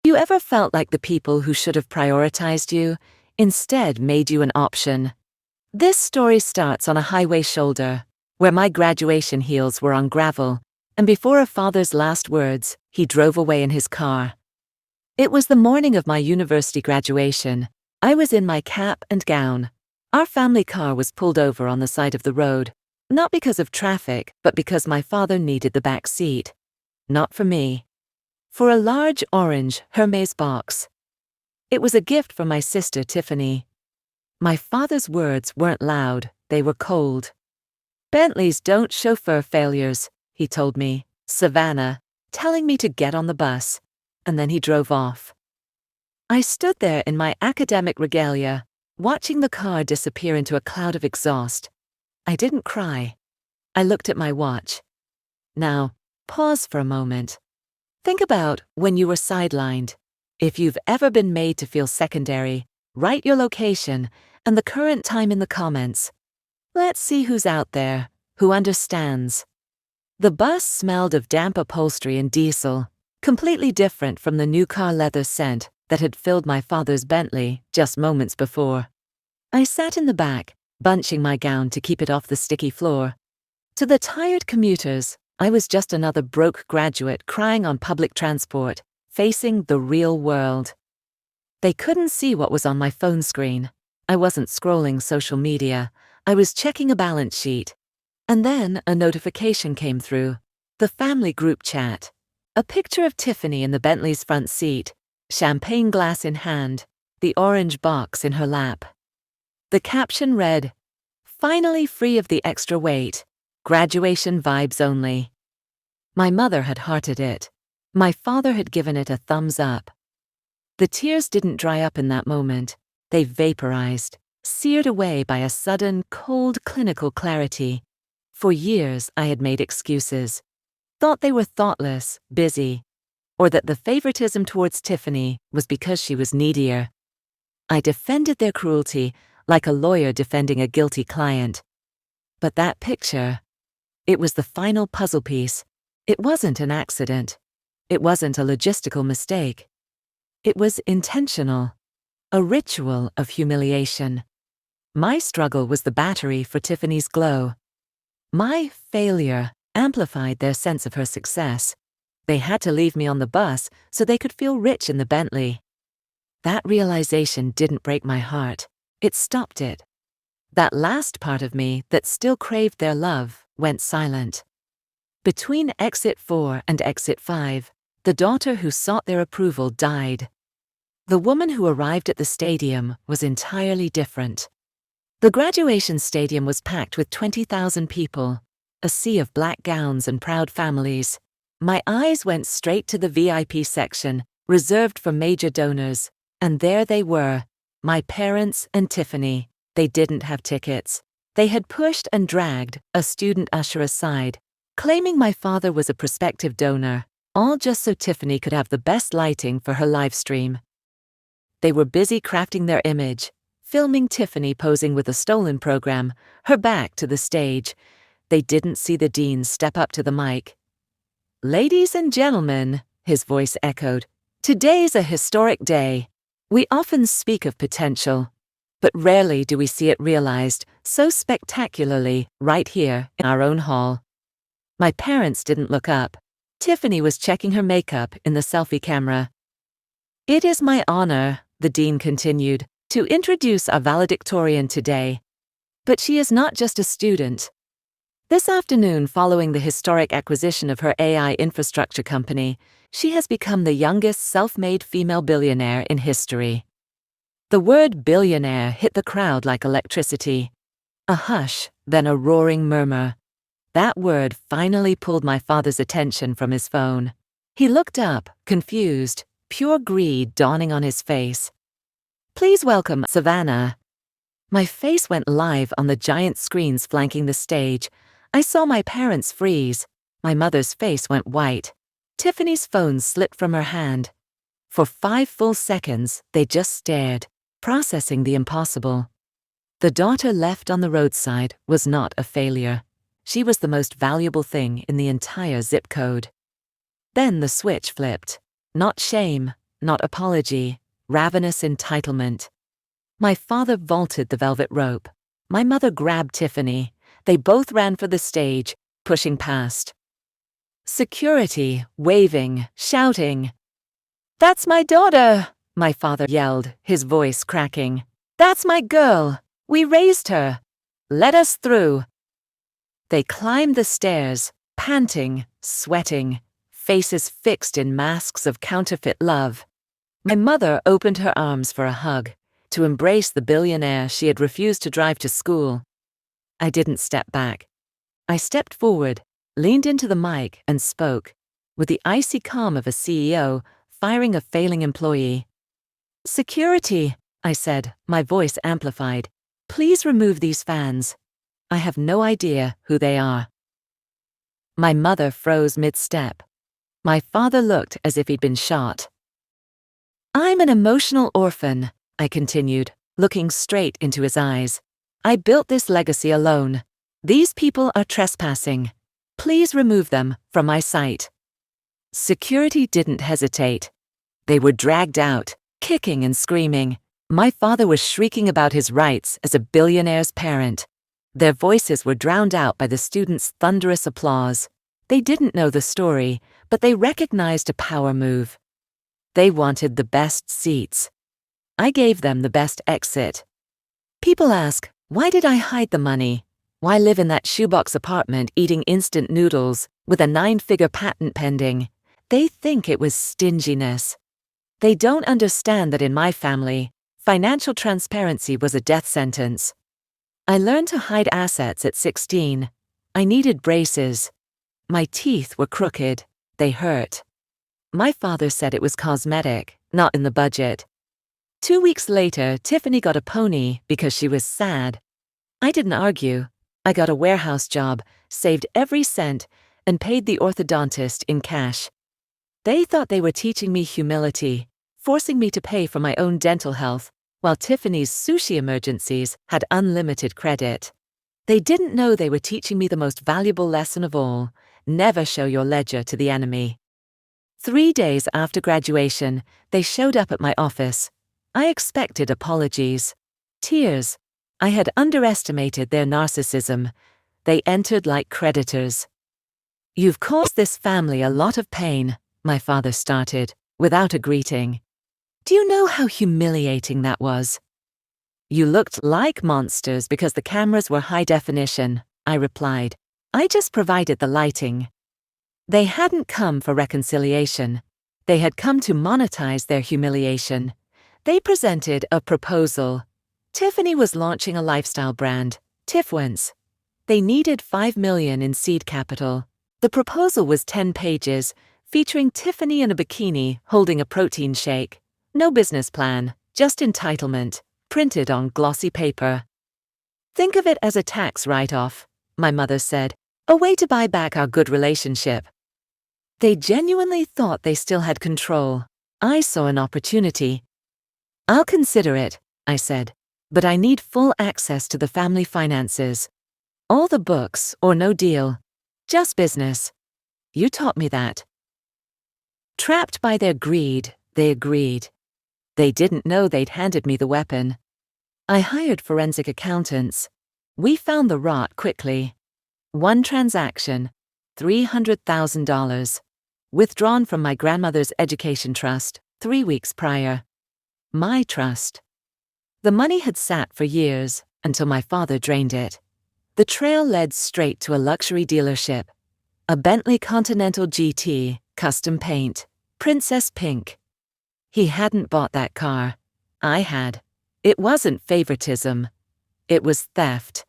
You ever felt like the people who should have prioritized you instead made you an option? This story starts on a highway shoulder, where my graduation heels were on gravel, and before a father's last words, he drove away in his car. It was the morning of my university graduation. I was in my cap and gown. Our family car was pulled over on the side of the road, not because of traffic, but because my father needed the back seat. Not for me. For a large orange Hermes box. It was a gift from my sister Tiffany. My father's words weren't loud, they were cold. "Bentleys don't chauffeur failures," he told me, Savannah, telling me to get on the bus, and then he drove off. I stood there in my academic regalia, watching the car disappear into a cloud of exhaust. I didn't cry. I looked at my watch. Now, pause for a moment. Think about when you were sidelined. If you've ever been made to feel secondary, write your location and the current time in the comments. Let's see who's out there, who understands. The bus smelled of damp upholstery and diesel, completely different from the new car leather scent that had filled my father's Bentley just moments before. I sat in the back, bunching my gown to keep it off the sticky floor. To the tired commuters, I was just another broke graduate crying on public transport, facing the real world. They couldn't see what was on my phone screen. I wasn't scrolling social media. I was checking a balance sheet. And then a notification came through. The family group chat. A picture of Tiffany in the Bentley's front seat, champagne glass in hand, the orange box in her lap. The caption read, "Finally free of the extra weight. Graduation vibes only." My mother had hearted it. My father had given it a thumbs up. The tears didn't dry up in that moment. They vaporized, seared away by a sudden, cold, clinical clarity. For years I had made excuses. Thought they were thoughtless, busy, or that the favoritism towards Tiffany was because she was needier. I defended their cruelty like a lawyer defending a guilty client. But that picture, it was the final puzzle piece. It wasn't an accident. It wasn't a logistical mistake. It was intentional, a ritual of humiliation. My struggle was the battery for Tiffany's glow. My failure amplified their sense of her success. They had to leave me on the bus so they could feel rich in the Bentley. That realization didn't break my heart. It stopped it. That last part of me that still craved their love went silent. Between exit 4 and exit 5, the daughter who sought their approval died. The woman who arrived at the stadium was entirely different. The graduation stadium was packed with 20,000 people, a sea of black gowns and proud families. My eyes went straight to the VIP section, reserved for major donors, and there they were, my parents and Tiffany. They didn't have tickets. They had pushed and dragged a student usher aside, claiming my father was a prospective donor, all just so Tiffany could have the best lighting for her live stream. They were busy crafting their image, filming Tiffany posing with a stolen program, her back to the stage. They didn't see the dean step up to the mic. "Ladies and gentlemen," his voice echoed, "today's a historic day. We often speak of potential, but rarely do we see it realized so spectacularly right here in our own hall." My parents didn't look up. Tiffany was checking her makeup in the selfie camera. "It is my honor," the dean continued, "to introduce our valedictorian today. But she is not just a student. This afternoon, following the historic acquisition of her AI infrastructure company, she has become the youngest self-made female billionaire in history." The word billionaire hit the crowd like electricity. A hush, then a roaring murmur. That word finally pulled my father's attention from his phone. He looked up, confused, pure greed dawning on his face. "Please welcome Savannah." My face went live on the giant screens flanking the stage. I saw my parents freeze. My mother's face went white. Tiffany's phone slipped from her hand. For 5 full seconds, they just stared, processing the impossible. The daughter left on the roadside was not a failure. She was the most valuable thing in the entire zip code. Then the switch flipped. Not shame, not apology, ravenous entitlement. My father vaulted the velvet rope. My mother grabbed Tiffany. They both ran for the stage, pushing past. Security, waving, shouting. "That's my daughter!" my father yelled, his voice cracking. "That's my girl! We raised her! Let us through!" They climbed the stairs, panting, sweating, faces fixed in masks of counterfeit love. My mother opened her arms for a hug, to embrace the billionaire she had refused to drive to school. I didn't step back. I stepped forward, leaned into the mic, and spoke, with the icy calm of a CEO firing a failing employee. "Security," I said, my voice amplified. "Please remove these fans. I have no idea who they are." My mother froze mid-step. My father looked as if he'd been shot. "I'm an emotional orphan," I continued, looking straight into his eyes. "I built this legacy alone. These people are trespassing. Please remove them from my sight." Security didn't hesitate. They were dragged out, kicking and screaming. My father was shrieking about his rights as a billionaire's parent. Their voices were drowned out by the students' thunderous applause. They didn't know the story, but they recognized a power move. They wanted the best seats. I gave them the best exit. People ask, why did I hide the money? Why live in that shoebox apartment eating instant noodles with a 9-figure patent pending? They think it was stinginess. They don't understand that in my family, financial transparency was a death sentence. I learned to hide assets at 16. I needed braces. My teeth were crooked. They hurt. My father said it was cosmetic, not in the budget. 2 weeks later, Tiffany got a pony because she was sad. I didn't argue. I got a warehouse job, saved every cent, and paid the orthodontist in cash. They thought they were teaching me humility, forcing me to pay for my own dental health, while Tiffany's sushi emergencies had unlimited credit. They didn't know they were teaching me the most valuable lesson of all: never show your ledger to the enemy. 3 days after graduation, they showed up at my office. I expected apologies. Tears. I had underestimated their narcissism. They entered like creditors. "You've caused this family a lot of pain," my father started, without a greeting. "Do you know how humiliating that was?" "You looked like monsters because the cameras were high definition," I replied. "I just provided the lighting." They hadn't come for reconciliation. They had come to monetize their humiliation. They presented a proposal. Tiffany was launching a lifestyle brand, Tiffwens. They needed $5 million in seed capital. The proposal was 10 pages, featuring Tiffany in a bikini holding a protein shake. No business plan, just entitlement, printed on glossy paper. "Think of it as a tax write-off," my mother said, "a way to buy back our good relationship." They genuinely thought they still had control. I saw an opportunity. "I'll consider it," I said, "but I need full access to the family finances. All the books or no deal. Just business. You taught me that." Trapped by their greed, they agreed. They didn't know they'd handed me the weapon. I hired forensic accountants. We found the rot quickly. One transaction, $300,000. Withdrawn from my grandmother's education trust 3 weeks prior. My trust. The money had sat for years, until my father drained it. The trail led straight to a luxury dealership. A Bentley Continental GT, custom paint, Princess Pink. He hadn't bought that car. I had. It wasn't favoritism. It was theft.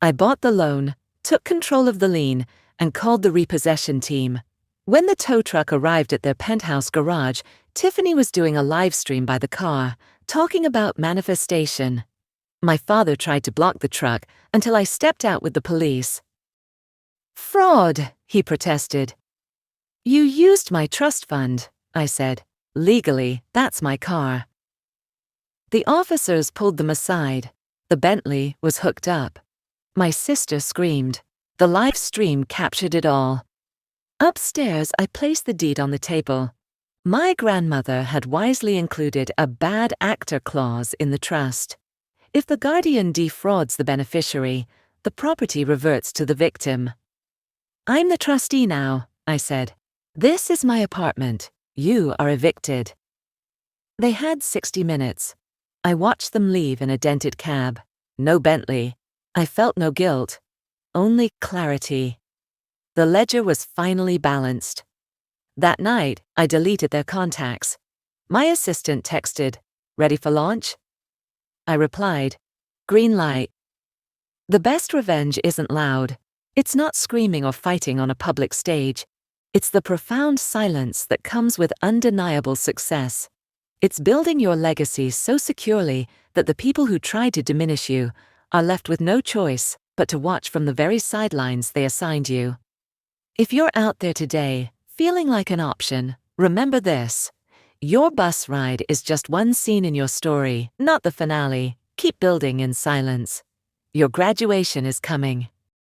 I bought the loan, took control of the lien, and called the repossession team. When the tow truck arrived at their penthouse garage, Tiffany was doing a live stream by the car, talking about manifestation. My father tried to block the truck until I stepped out with the police. "Fraud," he protested. "You used my trust fund," I said. "Legally, that's my car." The officers pulled them aside. The Bentley was hooked up. My sister screamed. The live stream captured it all. Upstairs, I placed the deed on the table. My grandmother had wisely included a bad actor clause in the trust. If the guardian defrauds the beneficiary, the property reverts to the victim. "I'm the trustee now," I said. "This is my apartment. You are evicted." They had 60 minutes. I watched them leave in a dented cab. No Bentley. I felt no guilt. Only clarity. The ledger was finally balanced. That night, I deleted their contacts. My assistant texted, "Ready for launch?" I replied, "Green light." The best revenge isn't loud. It's not screaming or fighting on a public stage. It's the profound silence that comes with undeniable success. It's building your legacy so securely that the people who tried to diminish you are left with no choice but to watch from the very sidelines they assigned you. If you're out there today, feeling like an option, remember this. Your bus ride is just one scene in your story, not the finale. Keep building in silence. Your graduation is coming.